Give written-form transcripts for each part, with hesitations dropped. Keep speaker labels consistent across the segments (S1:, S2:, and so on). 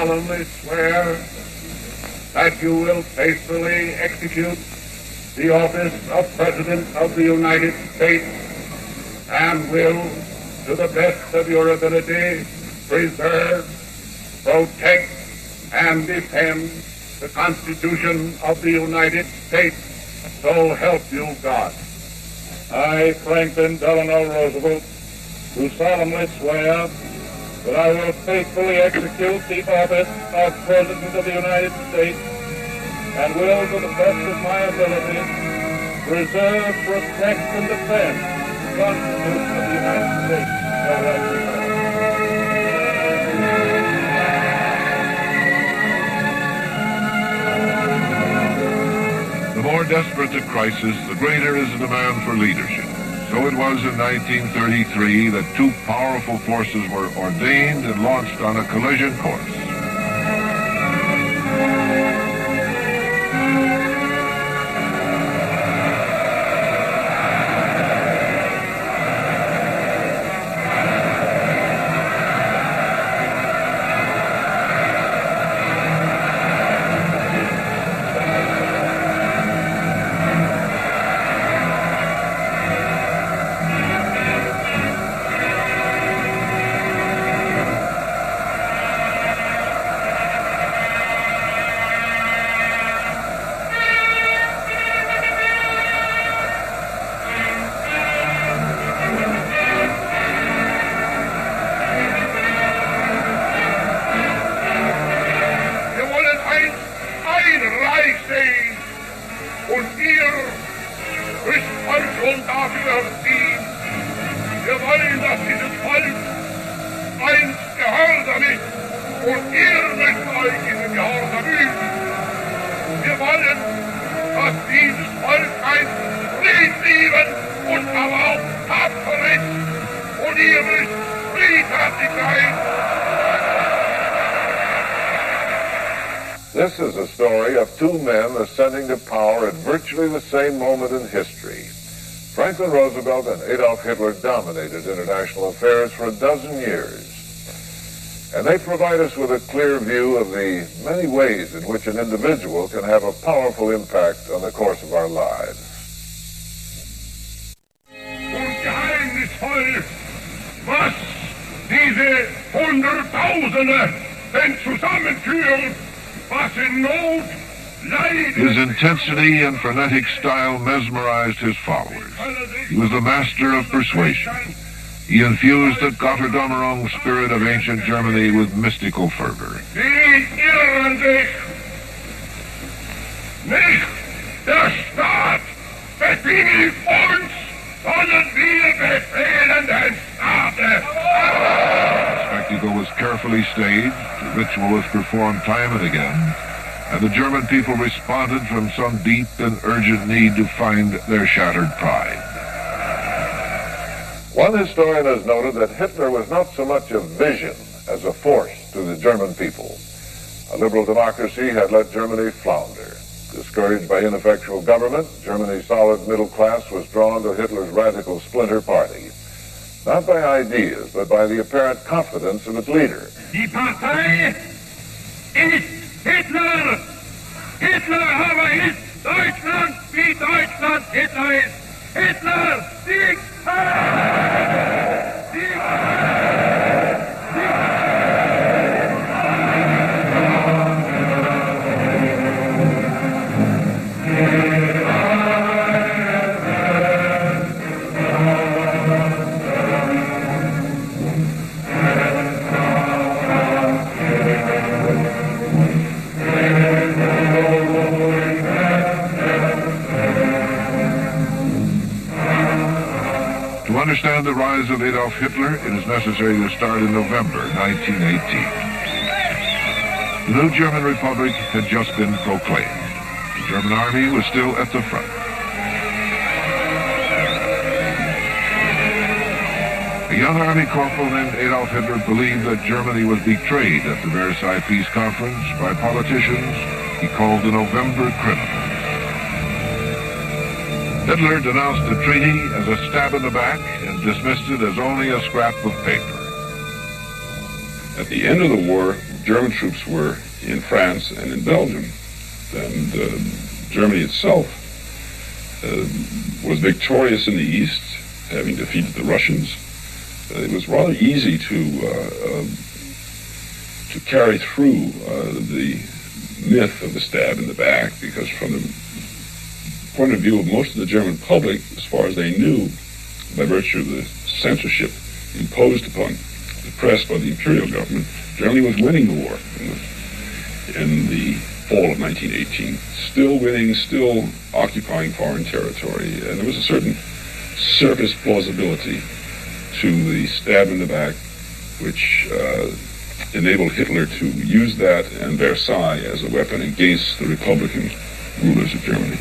S1: solemnly swear that you will faithfully execute the office of President of the United States and will, to the best of your ability, preserve, protect, and defend the Constitution of the United States. So help you God. I, Franklin Delano Roosevelt, do solemnly swear that I will faithfully execute the office of President of the United States and will, to the best of my ability, preserve, protect, and defend the Constitution of the United States. So help me God.
S2: The more desperate the crisis, the greater is the demand for leadership. So it was in 1933 that two powerful forces were ordained and launched on a collision course.
S3: This is a story of two men ascending to power at virtually the same moment in history. Franklin Roosevelt and Adolf Hitler dominated international affairs for a dozen years. And they provide us with a clear view of the many ways in which an individual can have a powerful impact on the course of our lives.
S1: Geheimnisvoll, was diese Hunderttausende denn zusammenführen, was in Not, Leid...
S2: His intensity and frenetic style mesmerized his followers. He was the master of persuasion. He infused the Gotterdammerung spirit of ancient Germany with mystical fervor.
S1: Sie irren sich. Nicht der Staat befiehlt uns, sondern wir befehlen den Staate.
S2: The spectacle was carefully staged, the ritual was performed time and again, and the German people responded from some deep and urgent need to find their shattered pride.
S3: One historian has noted that Hitler was not so much a vision as a force to the German people. A liberal democracy had let Germany flounder. Discouraged by ineffectual government, Germany's solid middle class was drawn to Hitler's radical splinter party. Not by ideas, but by the apparent confidence of its leader.
S1: Die Partei ist Hitler! Hitler aber ist Deutschland, wie Deutschland Hitler ist! Hitler siegt!
S2: To understand the rise of Adolf Hitler, it is necessary to start in November 1918. The new German Republic had just been proclaimed. The German army was still at the front. A young army corporal named Adolf Hitler believed that Germany was betrayed at the Versailles Peace Conference by politicians he called the November criminals. Hitler denounced the treaty as a stab in the back and dismissed it as only a scrap of paper.
S4: At the end of the war, German troops were in France and in Belgium, and Germany itself was victorious in the East, having defeated the Russians. It was rather easy to carry through the myth of the stab in the back, because from the point of view of most of the German public, as far as they knew, by virtue of the censorship imposed upon the press by the imperial government, Germany was winning the war in the fall of 1918. Still winning, still occupying foreign territory, and there was a certain surface plausibility to the stab in the back, which enabled Hitler to use that and Versailles as a weapon against the Republican rulers of Germany.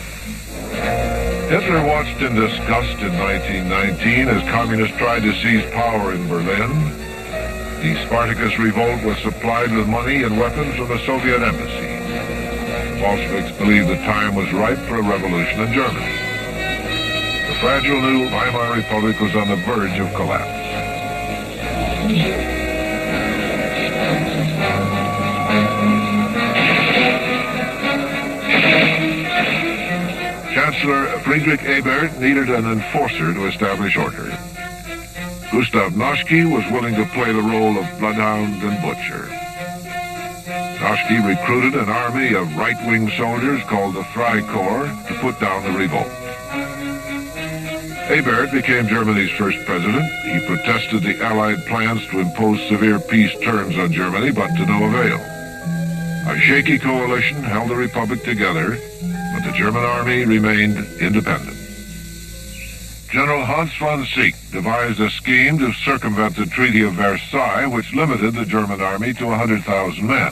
S2: Hitler watched in disgust in 1919 as communists tried to seize power in Berlin. The Spartacus revolt was supplied with money and weapons from the Soviet embassy. Bolsheviks believed the time was ripe for a revolution in Germany. The fragile new Weimar Republic was on the verge of collapse. Chancellor Friedrich Ebert needed an enforcer to establish order. Gustav Noschke was willing to play the role of bloodhound and butcher. Noschke recruited an army of right-wing soldiers called the Freikorps to put down the revolt. Ebert became Germany's first president. He protested the Allied plans to impose severe peace terms on Germany, but to no avail. A shaky coalition held the Republic together, but the German army remained independent. General Hans von Zieck devised a scheme to circumvent the Treaty of Versailles, which limited the German army to 100,000 men.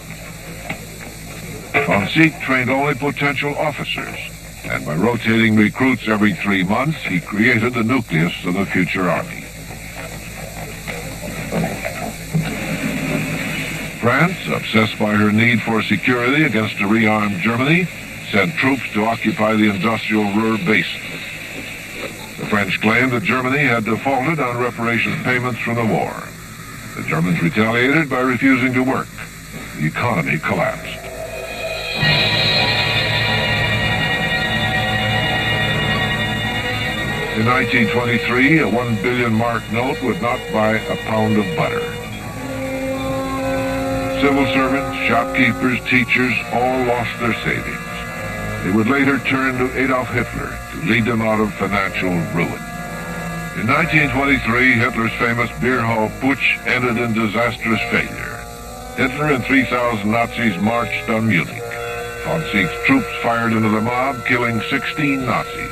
S2: Von Zieck trained only potential officers, and by rotating recruits every 3 months, he created the nucleus of the future army. France, obsessed by her need for security against a rearmed Germany, sent troops to occupy the industrial Ruhr Basin. The French claimed that Germany had defaulted on reparations payments from the war. The Germans retaliated by refusing to work. The economy collapsed. In 1923, a 1 billion mark note would not buy a pound of butter. Civil servants, shopkeepers, teachers all lost their savings. They would later turn to Adolf Hitler to lead them out of financial ruin. In 1923, Hitler's famous beer hall putsch ended in disastrous failure. Hitler and 3,000 Nazis marched on Munich. Von Zieck's troops fired into the mob, killing 16 Nazis.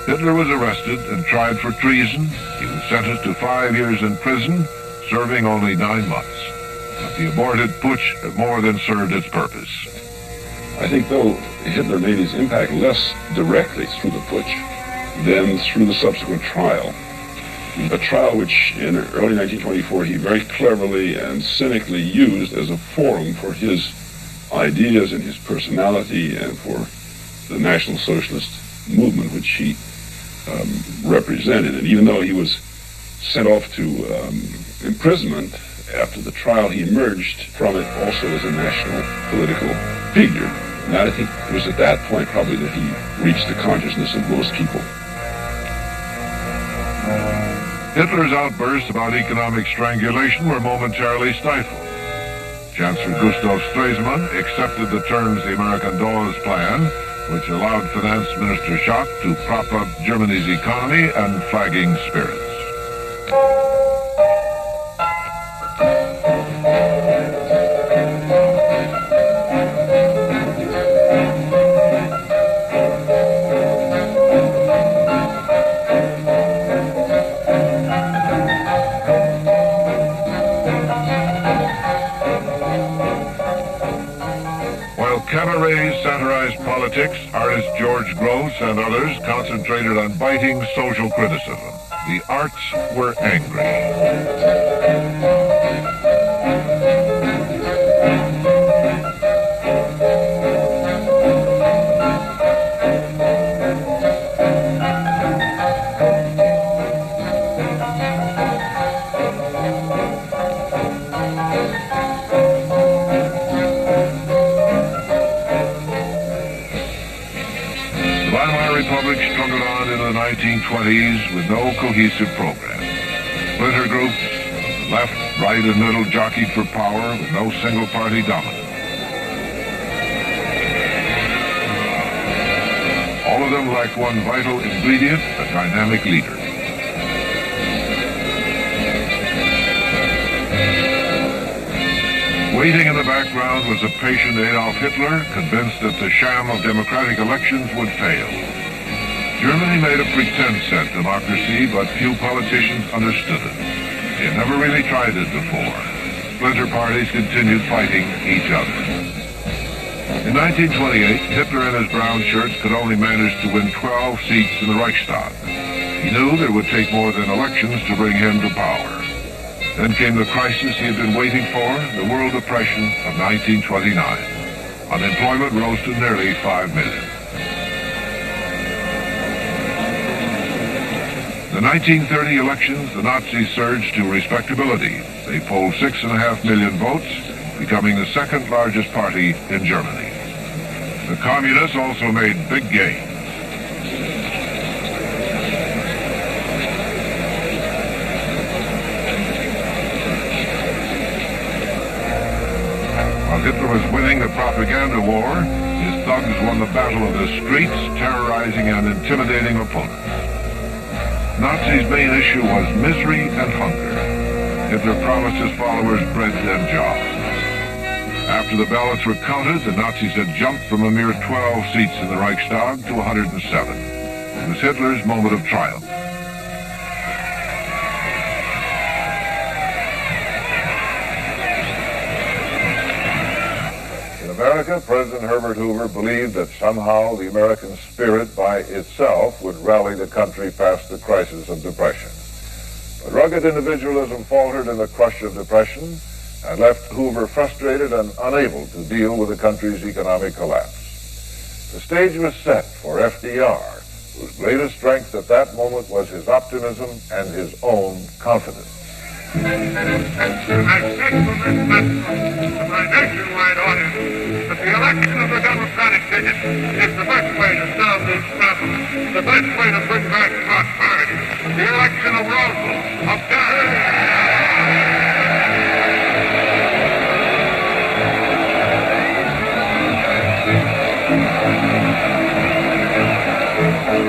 S2: Hitler was arrested and tried for treason. He was sentenced to 5 years in prison, serving only 9 months. But the aborted putsch had more than served its purpose.
S4: I think, though, Hitler made his impact less directly through the putsch than through the subsequent trial. A trial which, in early 1924, he very cleverly and cynically used as a forum for his ideas and his personality and for the National Socialist movement which he represented. And even though he was sent off to imprisonment, after the trial he emerged from it also as a national political figure. And I think it was at that point probably that he reached the consciousness of most people.
S2: Hitler's outbursts about economic strangulation were momentarily stifled. Chancellor Gustav Stresemann accepted the terms of the American Dawes Plan, which allowed Finance Minister Schacht to prop up Germany's economy and flagging spirits. Cabaret satirized politics, artist George Gross and others concentrated on biting social criticism. The arts were angry. Republic struggled on into the 1920s with no cohesive program. Splinter groups, left, right, and middle jockeyed for power with no single party dominance. All of them lacked one vital ingredient, a dynamic leader. Waiting in the background was a patient Adolf Hitler, convinced that the sham of democratic elections would fail. Germany made a pretense at democracy, but few politicians understood it. They had never really tried it before. Splinter parties continued fighting each other. In 1928, Hitler and his brown shirts could only manage to win 12 seats in the Reichstag. He knew that it would take more than elections to bring him to power. Then came the crisis he had been waiting for, the World Depression of 1929. Unemployment rose to nearly 5 million. In the 1930 elections, the Nazis surged to respectability. They polled 6.5 million votes, becoming the second largest party in Germany. The Communists also made big gains. While Hitler was winning the propaganda war, his thugs won the battle of the streets, terrorizing and intimidating opponents. Nazis' main issue was misery and hunger. Hitler promised his followers bread and jobs. After the ballots were counted, the Nazis had jumped from a mere 12 seats in the Reichstag to 107. It was Hitler's moment of triumph.
S3: In America, President Herbert Hoover believed that somehow the American spirit by itself would rally the country past the crisis of depression. But rugged individualism faltered in the crush of depression and left Hoover frustrated and unable to deal with the country's economic collapse. The stage was set for FDR, whose greatest strength at that moment was his optimism and his own confidence.
S1: I said from this platform to my nationwide audience that the election of the Democratic ticket is the best way to solve this problem, the best way to bring back prosperity. The election of Roosevelt, of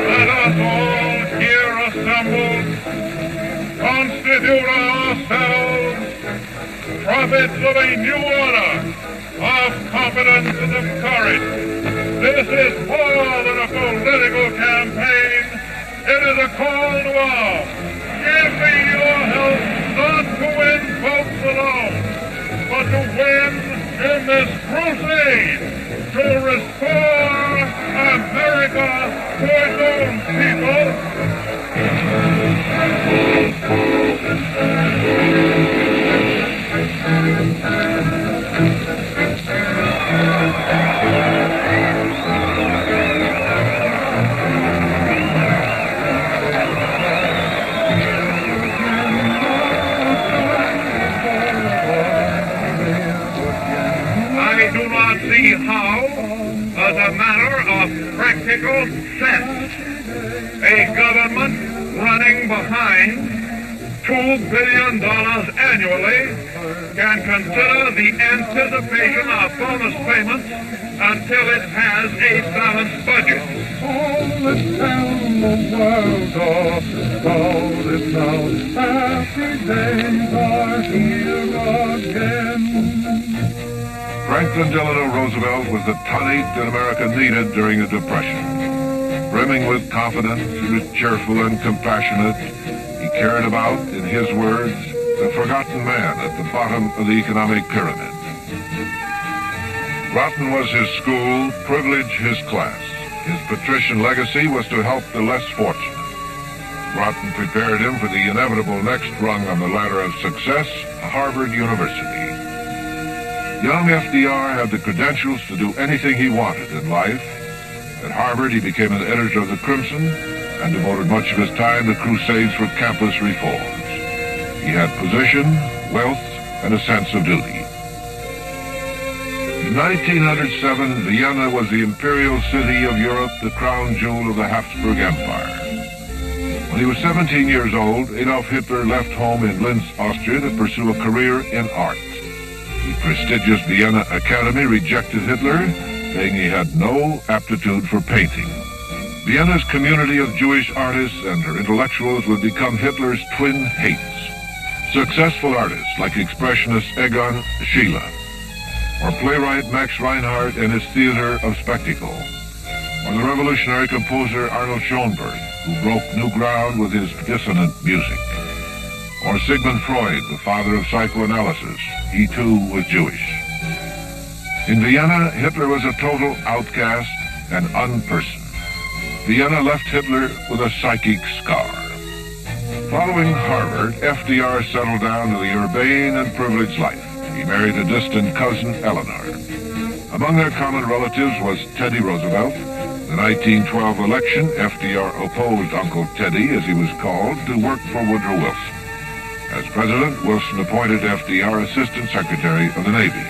S5: Let us all here assembled constitute ourselves prophets of a new order of competence and of courage. This is more than a political campaign. It is a call to arms. Give me your help not to win votes alone, but to win in this crusade to restore America to its own people.
S1: I do not see how, as a matter of practical sense, a government running behind $2 billion annually can consider the anticipation of bonus payments until it has a balanced budget.
S5: All the town, the world all is now. Happy days are here again.
S2: Franklin Delano Roosevelt was the tonic that America needed during the Depression. Brimming with confidence, he was cheerful and compassionate. He cared about, in his words, the forgotten man at the bottom of the economic pyramid. Rotten was his school, privilege his class. His patrician legacy was to help the less fortunate. Rotten prepared him for the inevitable next rung on the ladder of success, Harvard University. Young FDR had the credentials to do anything he wanted in life. At Harvard, he became an editor of the Crimson and devoted much of his time to crusades for campus reforms. He had position, wealth, and a sense of duty. In 1907, Vienna was the imperial city of Europe, the crown jewel of the Habsburg Empire. When he was 17 years old, Adolf Hitler left home in Linz, Austria, to pursue a career in art. The prestigious Vienna Academy rejected Hitler, saying he had no aptitude for painting. Vienna's community of Jewish artists and her intellectuals would become Hitler's twin hates. Successful artists like expressionist Egon Schiele, or playwright Max Reinhardt and his theater of spectacle, or the revolutionary composer Arnold Schoenberg, who broke new ground with his dissonant music, or Sigmund Freud, the father of psychoanalysis. He too was Jewish. In Vienna, Hitler was a total outcast and unperson. Vienna left Hitler with a psychic scar. Following Harvard, FDR settled down to the urbane and privileged life. He married a distant cousin, Eleanor. Among their common relatives was Teddy Roosevelt. In the 1912 election, FDR opposed Uncle Teddy, as he was called, to work for Woodrow Wilson. As president, Wilson appointed FDR Assistant Secretary of the Navy.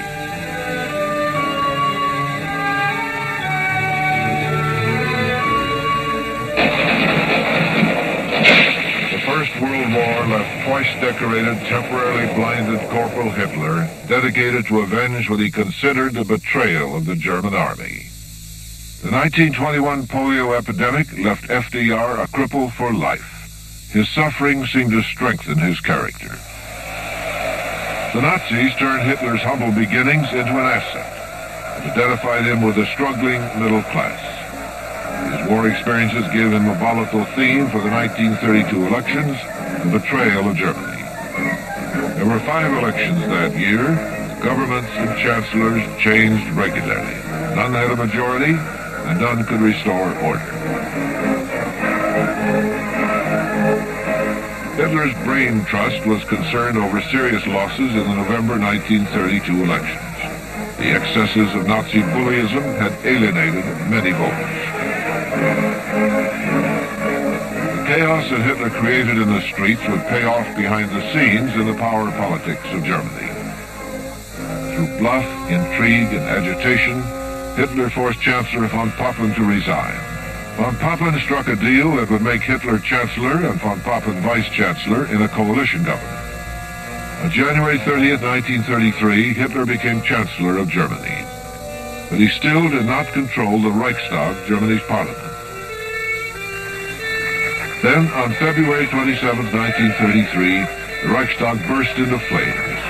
S2: The First World War left twice-decorated, temporarily blinded Corporal Hitler dedicated to avenge what he considered the betrayal of the German army. The 1921 polio epidemic left FDR a cripple for life. His suffering seemed to strengthen his character. The Nazis turned Hitler's humble beginnings into an asset and identified him with a struggling middle class. His war experiences gave him a volatile theme for the 1932 elections, the betrayal of Germany. There were 5 elections that year. Governments and chancellors changed regularly. None had a majority, and none could restore order. Hitler's brain trust was concerned over serious losses in the November 1932 elections. The excesses of Nazi bullyism had alienated many voters. The chaos that Hitler created in the streets would pay off behind the scenes in the power politics of Germany. Through bluff, intrigue, and agitation, Hitler forced Chancellor von Papen to resign. Von Papen struck a deal that would make Hitler Chancellor and von Papen Vice Chancellor in a coalition government. On January 30th, 1933, Hitler became Chancellor of Germany. But he still did not control the Reichstag, Germany's parliament. Then, on February 27th, 1933, the Reichstag burst into flames.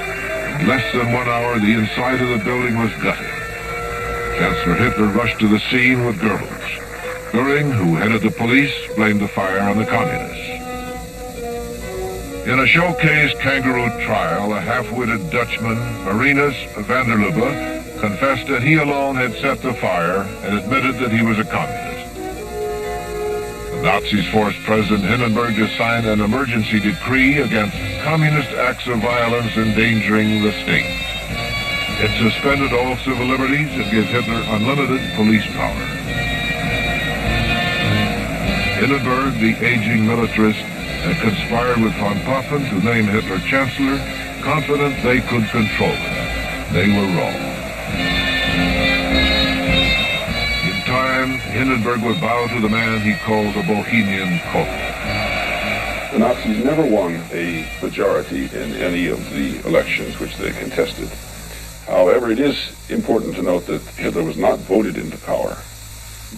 S2: In less than 1 hour, the inside of the building was gutted. Chancellor Hitler rushed to the scene with Goebbels. Goering, who headed the police, blamed the fire on the communists. In a showcase kangaroo trial, a half-witted Dutchman, Marinus van der Lubbe, confessed that he alone had set the fire and admitted that he was a communist. The Nazis forced President Hindenburg to sign an emergency decree against communist acts of violence endangering the state. It suspended all civil liberties and gave Hitler unlimited police power. Hindenburg, the aging militarist, had conspired with von Papen to name Hitler Chancellor, confident they could control him. They were wrong. In time, Hindenburg would bow to the man he called the Bohemian Colt.
S4: The Nazis never won a majority in any of the elections which they contested. However, it is important to note that Hitler was not voted into power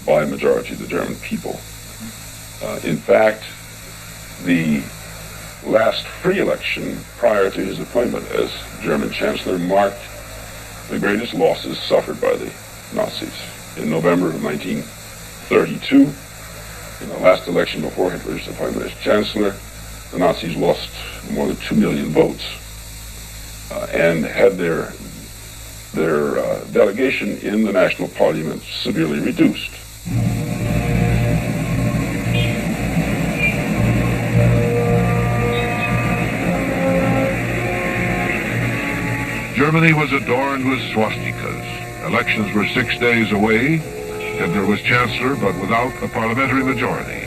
S4: by a majority of the German people. In fact, the last free election prior to his appointment as German Chancellor marked the greatest losses suffered by the Nazis. In November of 1932, in the last election before Hitler's appointment as Chancellor, the Nazis lost more than 2 million votes and had their delegation in the National Parliament severely reduced.
S2: Germany was adorned with swastikas. Elections were 6 days away. Hitler was Chancellor, but without a parliamentary majority.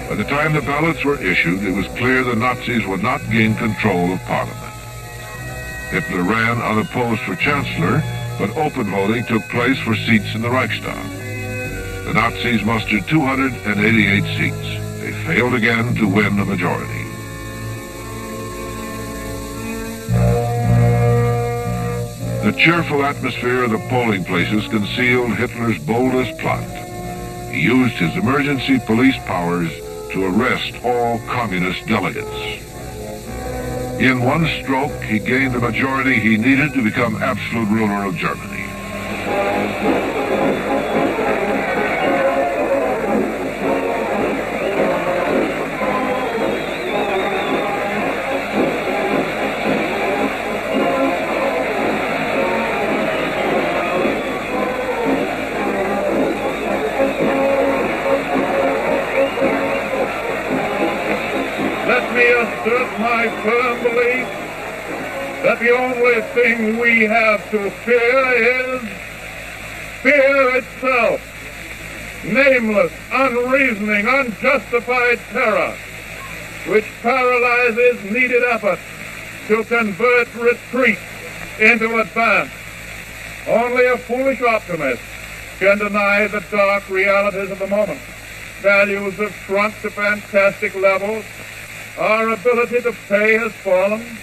S2: By the time the ballots were issued, it was clear the Nazis would not gain control of Parliament. Hitler ran unopposed for Chancellor, but open voting took place for seats in the Reichstag. The Nazis mustered 288 seats. They failed again to win a majority. The cheerful atmosphere of the polling places concealed Hitler's boldest plot. He used his emergency police powers to arrest all communist delegates. In one stroke, he gained the majority he needed to become absolute ruler of Germany.
S5: Assert my firm belief that the only thing we have to fear is fear itself. Nameless, unreasoning, unjustified terror, which paralyzes needed effort to convert retreat into advance. Only a foolish optimist can deny the dark realities of the moment. Values have shrunk to fantastic levels. Our ability to pay has fallen.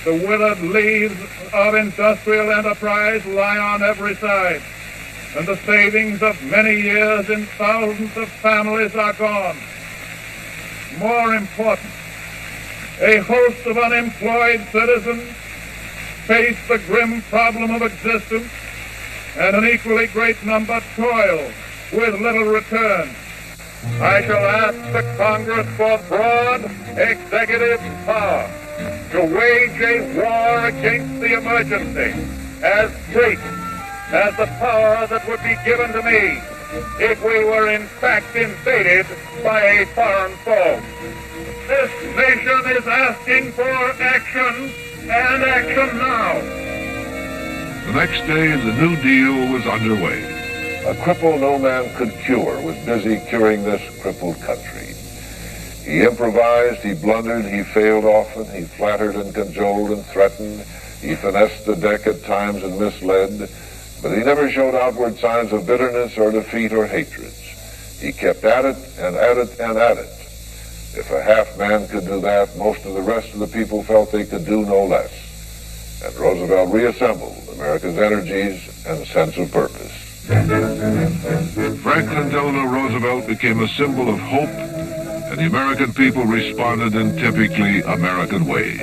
S5: The withered leaves of industrial enterprise lie on every side, and the savings of many years in thousands of families are gone. More important, a host of unemployed citizens face the grim problem of existence, and an equally great number toil with little return. I shall ask the Congress for broad executive power to wage a war against the emergency as great as the power that would be given to me if we were in fact invaded by a foreign foe. This nation is asking for action, and action now.
S2: The next day, the New Deal was underway.
S3: A cripple no man could cure was busy curing this crippled country. He improvised, he blundered, he failed often, he flattered and cajoled and threatened, he finessed the deck at times and misled, but he never showed outward signs of bitterness or defeat or hatred. He kept at it and at it and at it. If a half man could do that, most of the rest of the people felt they could do no less. And Roosevelt reassembled America's energies and sense of purpose.
S2: Franklin Delano Roosevelt became a symbol of hope, and the American people responded in typically American ways.